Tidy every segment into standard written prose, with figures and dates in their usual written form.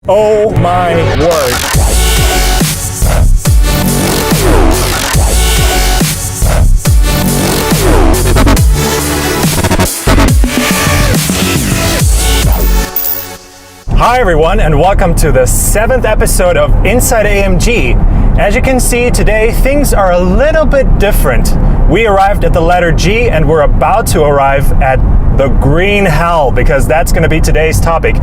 Oh my word. Hi everyone, and welcome to the 7th episode of Inside AMG. As you can see, today things are a little bit different. We arrived at the letter G and we're about to arrive at the Green Hell, because that's going to be today's topic.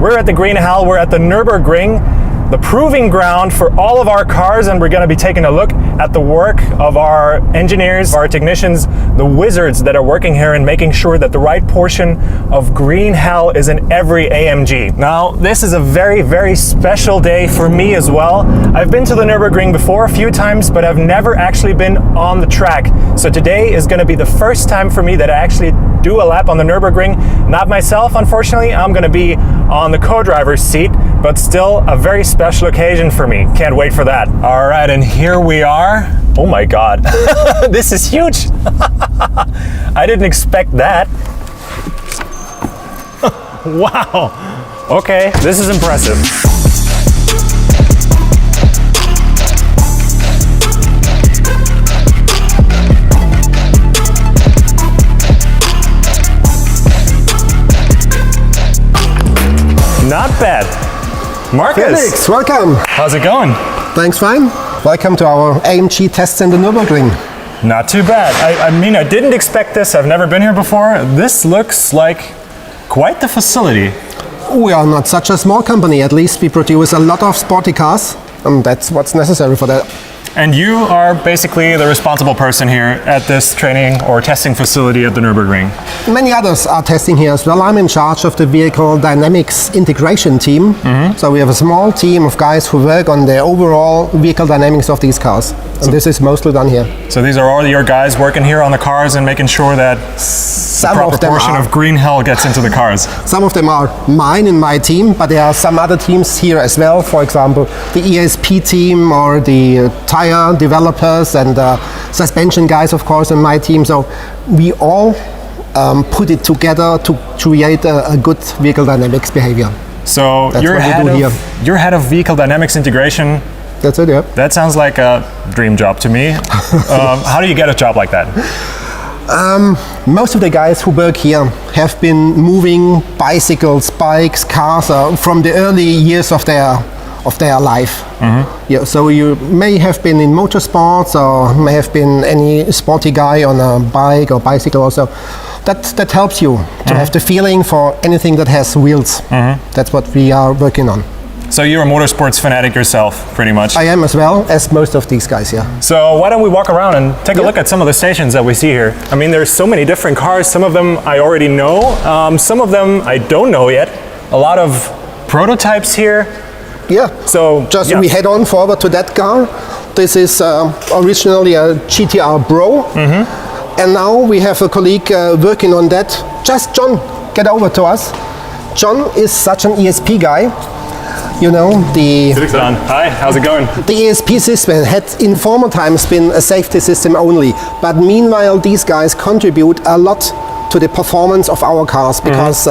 We're at the Green Hell, we're at the Nürburgring, the proving ground for all of our cars, and we're going to be taking a look at the work of our engineers, our technicians, the wizards that are working here and making sure that the right portion of Green Hell is in every AMG. Now, this is a very, very special day for me as well. I've been to the Nürburgring before a few times, but I've never actually been on the track. So today is going to be the first time for me that I actually do a lap on the Nürburgring. Not myself, unfortunately. I'm going to be on the co-driver's seat, but still a very special occasion for me. Can't wait for that. All right, and here we are. Oh my God, this is huge. I didn't expect that. Wow. Okay, this is impressive. Not bad. Marcus. Felix, welcome. How's it going? Thanks, fine. Welcome to our AMG test in the Nürburgring. Not too bad. I mean, I didn't expect this. I've never been here before. This looks like quite the facility. We are not such a small company. At least we produce a lot of sporty cars, and that's what's necessary for that. And you are basically the responsible person here at this training or testing facility at the Nürburgring. Many others are testing here as well. I'm in charge of the vehicle dynamics integration team. So we have a small team of guys who work on the overall vehicle dynamics of these cars. And this is mostly done here. So these are all your guys working here on the cars and making sure that the proper portion of Green Hell gets into the cars. Some of them are mine in my team, but there are some other teams here as well. For example, the ESP team or the tire developers and suspension guys, of course, in my team. So we all put it together to create a good vehicle dynamics behavior. So you're head of vehicle dynamics integration. That's it, yeah. That sounds like a dream job to me. How do you get a job like that? Most of the guys who work here have been moving bicycles, bikes, cars from the early years of their life. Yeah, so you may have been in motorsports or may have been any sporty guy on a bike or bicycle also. That helps you to have the feeling for anything that has wheels. That's what we are working on. So you're a motorsports fanatic yourself, pretty much. I am as well, as most of these guys, yeah. So why don't we walk around and take a look at some of the stations that we see here. I mean, there's so many different cars. Some of them I already know. Some of them I don't know yet. A lot of prototypes here. Yeah, so we head on forward to that car. This is originally a GTR Pro. And now we have a colleague working on that. Just John, get over to us. John is such an ESP guy. You know, Hi, how's it going? The ESP system had in former times been a safety system only, but meanwhile these guys contribute a lot to the performance of our cars, because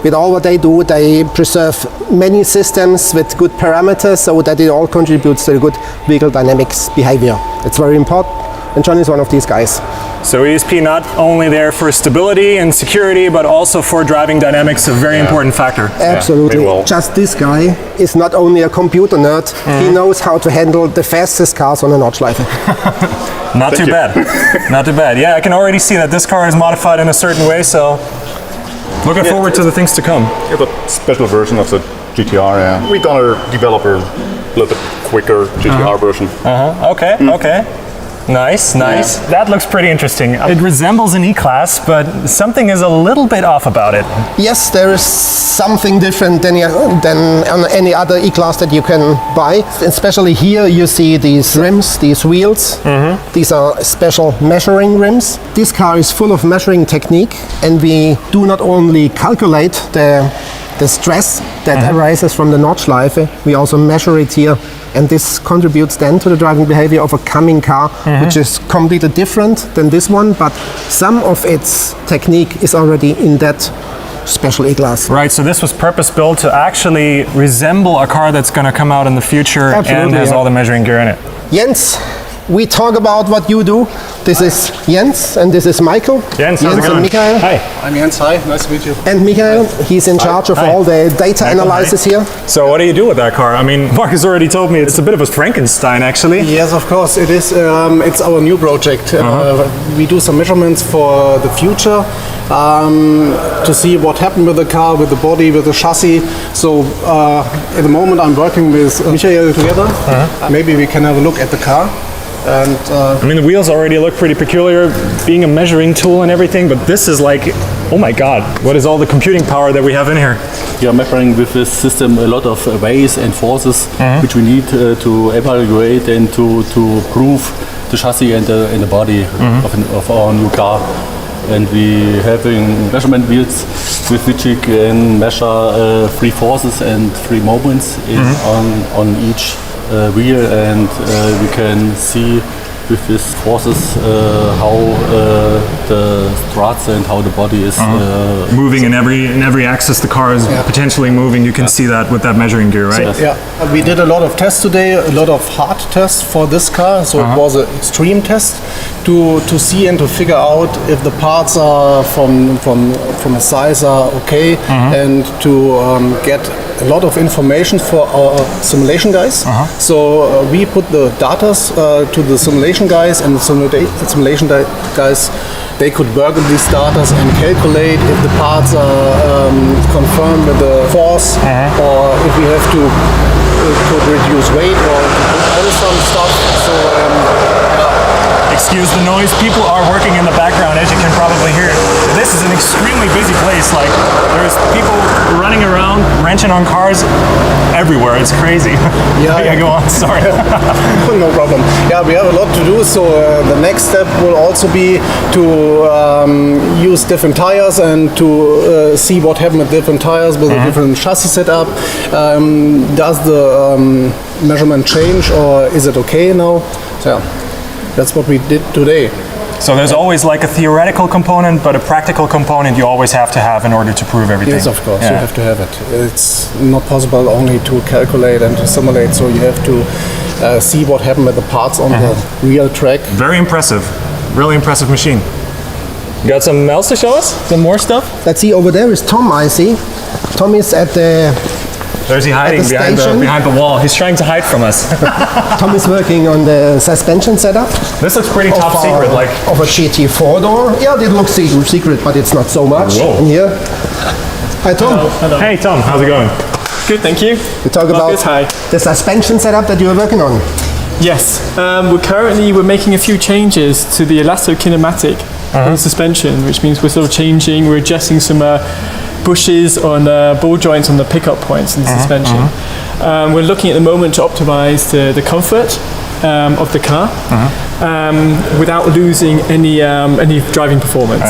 with all what they do, they preserve many systems with good parameters so that it all contributes to the good vehicle dynamics behavior. It's very important, and John is one of these guys. So ESP not only there for stability and security, but also for driving dynamics, a very important factor. Absolutely. Just this guy is not only a computer nerd, he knows how to handle the fastest cars on a Nordschleife. Not too bad. Not too bad. Yeah, I can already see that this car is modified in a certain way, so looking forward to the things to come. Yeah, the special version of the GTR, yeah. We're gonna develop a little bit quicker GTR version. Okay. Nice. Yeah. That looks pretty interesting. It resembles an E-Class, but something is a little bit off about it. Yes, there is something different than on any other E-Class that you can buy. Especially here you see these rims, these wheels. These are special measuring rims. This car is full of measuring technique, and we do not only calculate the stress that arises from the Nordschleife, we also measure it here, and this contributes then to the driving behavior of a coming car, which is completely different than this one, but some of its technique is already in that special E-Class. Right, so this was purpose-built to actually resemble a car that's going to come out in the future and Absolutely, has yeah. all the measuring gear in it. Jens, we talk about what you do. This is Jens and this is Michael. Jens, how's it going? And Michael. Hi. I'm Jens. Hi, nice to meet you. And Michael, he's in charge of Hi. all the data Michael, analysis hi. here. So what do you do with that car? I mean, Marcus already told me it's a bit of a Frankenstein, actually. Yes, of course, it is. It's our new project. We do some measurements for the future to see what happened with the car, with the body, with the chassis. So at the moment I'm working with Michael together. Maybe we can have a look at the car. And I mean, the wheels already look pretty peculiar, being a measuring tool and everything, but this is like, oh my god, what is all the computing power that we have in here? We are measuring with this system a lot of ways and forces which we need to evaluate and to prove the chassis and the body of our new car. And we having measurement wheels with which we can measure 3 forces and 3 moments on each wheel, and we can see with these forces how the struts and how the body is Moving in every axis the car is potentially moving. You can see that with that measuring gear, right? yeah, we did a lot of tests today, a lot of hard tests for this car. So it was an extreme test to see and to figure out if the parts are from a size are okay, and to get a lot of information for our simulation guys. So we put the data to the simulation guys, and the simulation guys, they could work with these data and calculate if the parts are confirmed with the force, or if we have to reduce weight or to put some stuff. So Excuse the noise, people are working in the background, as you can probably hear. This is an extremely busy place. Like, there's people running around, wrenching on cars everywhere. It's crazy. Yeah, go on, sorry. no problem. Yeah, we have a lot to do. So the next step will also be to use different tires and to see what happened with different tires with a different chassis setup. Does the measurement change, or is it okay now? So yeah, that's what we did today. So there's always like a theoretical component, but a practical component you always have to have in order to prove everything. Yes, of course, you have to have it. It's not possible only to calculate and to simulate, so you have to see what happened with the parts on the real track. Very impressive. Really impressive machine. Got something else to show us? Some more stuff? Let's see, over there is Tom, I see. Tom is at the... There's he hiding the behind the wall. He's trying to hide from us. Tom is working on the suspension setup. This looks pretty top secret, like... Of a GT 4-door. Yeah, it looks secret, but it's not so much. Whoa. Here. Hi, Tom. Hello. Hey Tom, how's it going? Good, thank you. We talk Marcus, about hi. the suspension setup that you are working on. Yes, we're making a few changes to the elastokinematic of the suspension, which means we're adjusting some bushes on ball joints on the pickup points in the suspension. We're looking at the moment to optimize the comfort of the car without losing any driving performance.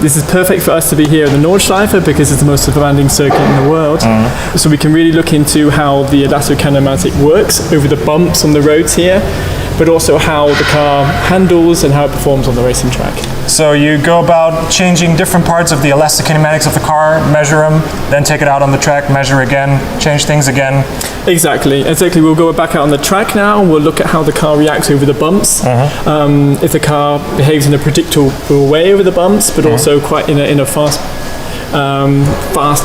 This is perfect for us to be here in the Nordschleife because it's the most demanding circuit in the world. So we can really look into how the elastokinematic works over the bumps on the roads here, but also how the car handles and how it performs on the racing track. So you go about changing different parts of the elastokinematics of the car, measure them, then take it out on the track, measure again, change things again. Exactly. We'll go back out on the track now. We'll look at how the car reacts over the bumps. If the car behaves in a predictable way over the bumps, but also quite in a fast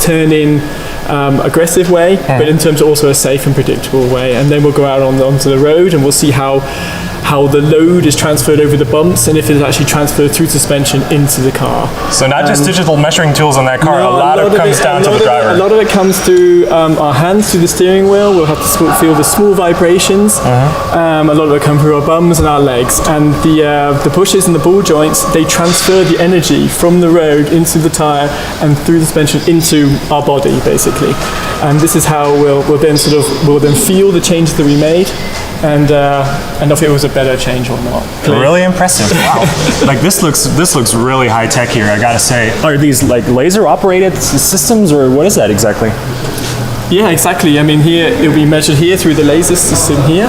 turning, aggressive way, but in terms of also a safe and predictable way. And then we'll go out onto the road and we'll see how the load is transferred over the bumps and if it's actually transferred through suspension into the car. So not just digital measuring tools on that car, No, a lot of it comes down to the driver. A lot of it comes through our hands, through the steering wheel. We'll have to feel the small vibrations. A lot of it comes through our bums and our legs. And the pushes and the ball joints, they transfer the energy from the road into the tyre and through the suspension into our body, basically. And this is how we'll then feel the changes that we made. And if it was a better change or not. Really impressive. Wow. Like this looks really high tech here, I gotta say. Are these like laser operated systems or what is that exactly? Yeah, exactly. I mean, here it'll be measured here through the laser system here,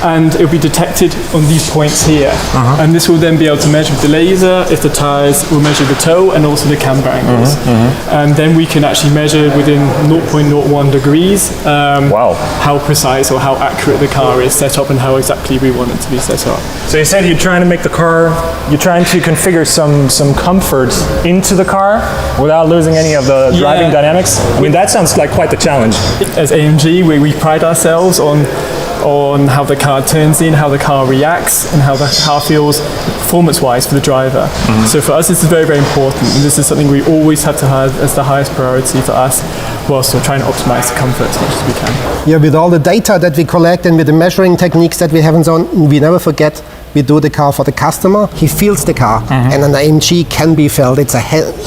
and it'll be detected on these points here. And this will then be able to measure with the laser if the tires will measure the toe and also the camber angles. And then we can actually measure within 0.01 degrees how precise or how accurate the car is set up and how exactly we want it to be set up. So you said you're trying to make the car, you're trying to configure some comfort into the car without losing any of the driving dynamics. I mean, that sounds like quite the challenge. As AMG, we pride ourselves on how the car turns in, how the car reacts, and how the car feels performance-wise for the driver. So for us, this is very, very important, and this is something we always have to have as the highest priority for us, whilst we're trying to optimize the comfort as much as we can. Yeah, with all the data that we collect and with the measuring techniques that we have and so on, we never forget we do the car for the customer. He feels the car, and an AMG can be felt. It's a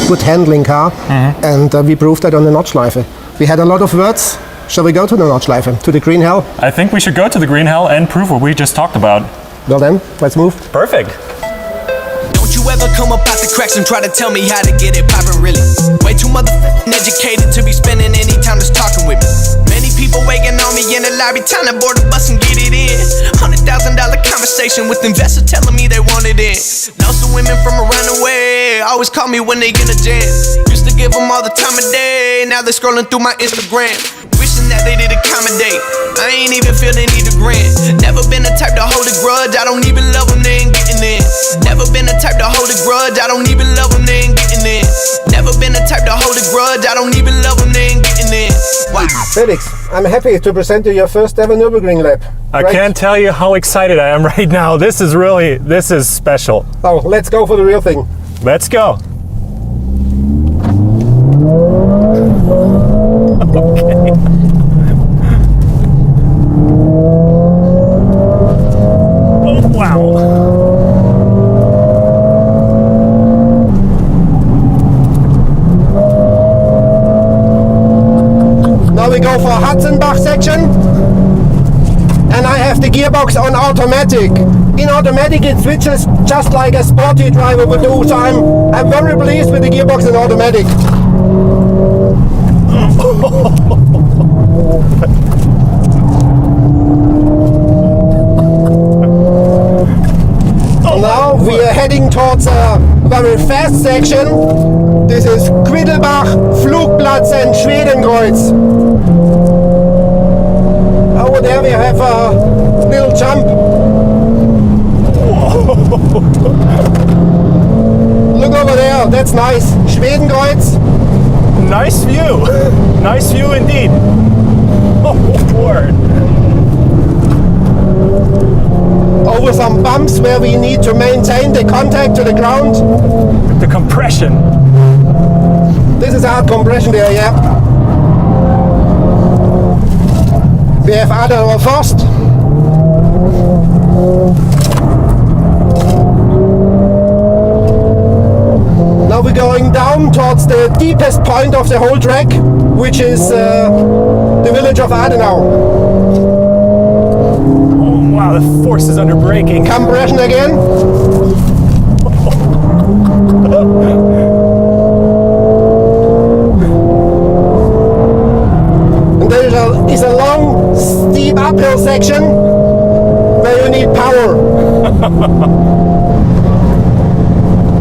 good handling car, and we proved that on the Nordschleife. We had a lot of words. Shall we go to the Nordschleife, to the Green Hell? I think we should go to the Green Hell and prove what we just talked about. Well then, let's move. Perfect. Don't you ever come up out the cracks and try to tell me how to get it poppin' really. Way too motherfucking educated to be spending any time just talking with me. Many people waiting on me in the lobby, time to board the bus and get it in. $100,000 conversation with investors telling me they want it in. Know some women from around the way always call me when they get a jam. Used to give them all the time of day, now they're scrolling through my Instagram. Wishing that they did accommodate. I ain't even feel they need a grant. Never been the type to hold a grudge. I don't even love them, they ain't getting in. Never been the type to hold a grudge. I don't even love them, they ain't getting in. Never been the type to hold a grudge. I don't even love them, they ain't getting in. Wow. Felix, I'm happy to present you your first ever Nürburgring lap. I can't tell you how excited I am right now. This is special. So let's go for the real thing. Let's go. Okay. Oh, wow. Now we go for a Hudson-Bach section. And I have the gearbox on automatic. In automatic it switches just like a sporty driver would do, so I'm very pleased with the gearbox in automatic. Now we are heading towards a very fast section. This is Quiddelbach, Flugplatz and Schwedenkreuz. Over there we have a little jump. Look over there, that's nice. Schwedenkreuz. Nice view. Nice view indeed. Oh, word. Over some bumps where we need to maintain the contact to the ground. The compression. This is hard compression there, yeah. We have Adenauer Forst. Now we're going down towards the deepest point of the whole track, which is the village of Adenau. Oh, wow, the force is under braking. Compression again. And there is a long, steep uphill section where you need power.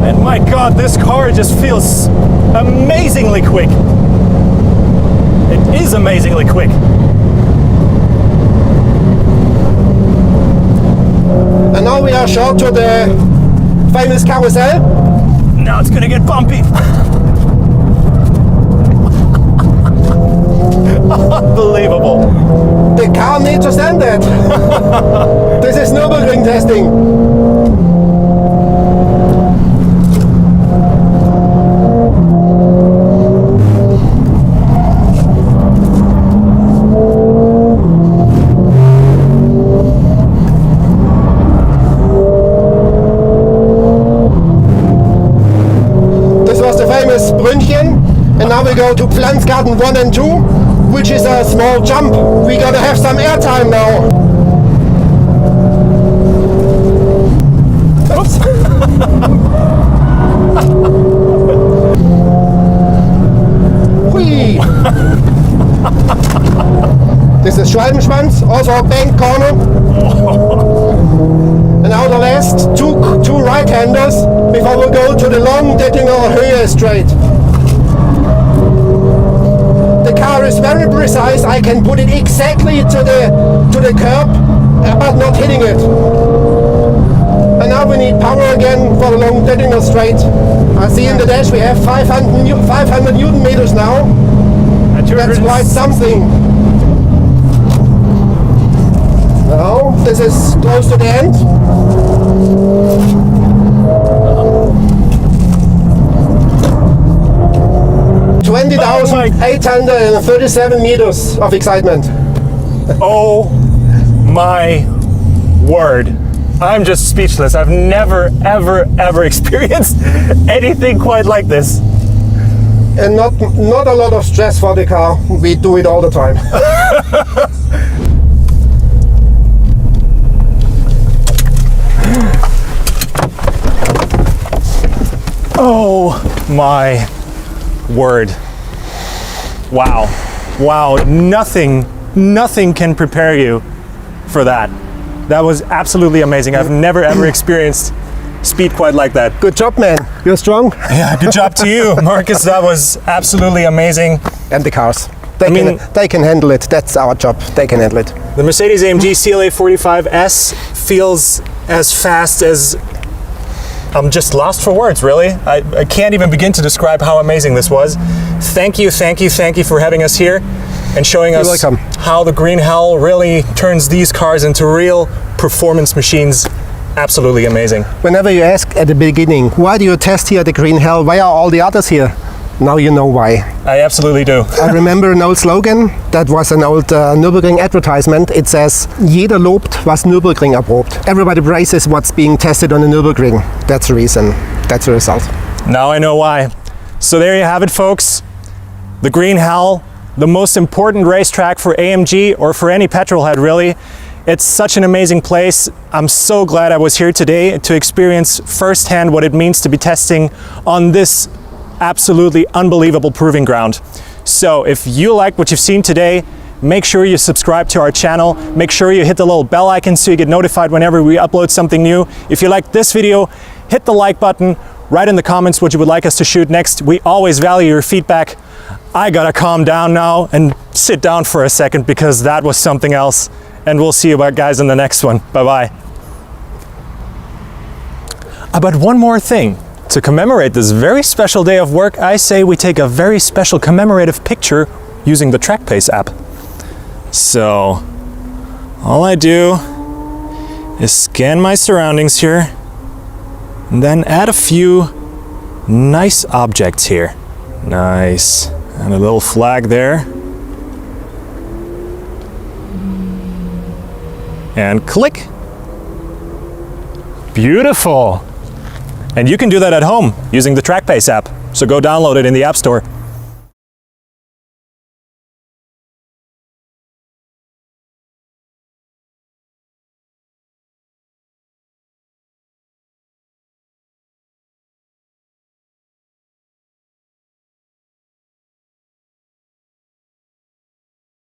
And my God, this car just feels amazingly quick. It is amazingly quick. And now we are short to the famous carousel. Now it's gonna get bumpy. Unbelievable. The car needs to stand that. This is Nürburgring testing. And now we go to Pflanzgarten 1 and 2, which is a small jump. We gotta have some airtime now. Oops. Whee. This is Schwalbenschwanz, also a bank corner. And now the last two right-handers before we go to the long Dettinger Höhe straight. The car is very precise. I can put it exactly to the curb, but not hitting it. And now we need power again for the long Dettinger straight. I see in the dash we have 500 Newton meters now. That's quite something. Now this is close to the end. Oh 20,837 meters of excitement. Oh my word. I'm just speechless. I've never, ever experienced anything quite like this. And not a lot of stress for the car. We do it all the time. Oh my word. Wow. Wow. Nothing can prepare you for that. That was absolutely amazing. I've never ever experienced speed quite like that. Good job, man. You're strong. Yeah, good job to you, Marcus. That was absolutely amazing. And the cars. They can handle it. That's our job. They can handle it. The Mercedes-AMG CLA 45S feels as fast as... I'm just lost for words, really. I can't even begin to describe how amazing this was. Thank you for having us here and showing us how the Green Hell really turns these cars into real performance machines. Absolutely amazing. Whenever you ask at the beginning, why do you test here at the Green Hell? Why are all the others here? Now you know why. I absolutely do. I remember an old slogan. That was an old Nürburgring advertisement. It says, "Jeder lobt, was Nürburgring erprobt." Everybody praises what's being tested on the Nürburgring. That's the reason. That's the result. Now I know why. So there you have it, folks. The Green Hell, the most important racetrack for AMG or for any petrolhead, really. It's such an amazing place. I'm so glad I was here today to experience firsthand what it means to be testing on this absolutely unbelievable proving ground. So if you like what you've seen today, make sure you subscribe to our channel. Make sure you hit the little bell icon so you get notified whenever we upload something new. If you like this video, hit the like button. Write in the comments what you would like us to shoot next. We always value your feedback. I gotta calm down now and sit down for a second because that was something else. And we'll see you guys in the next one. Bye-bye. But one more thing. To commemorate this very special day of work, I say we take a very special commemorative picture using the TrackPace app. So, all I do is scan my surroundings here, and then add a few nice objects here. Nice. And a little flag there. And click. Beautiful. And you can do that at home using the TrackPace app. So go download it in the App Store.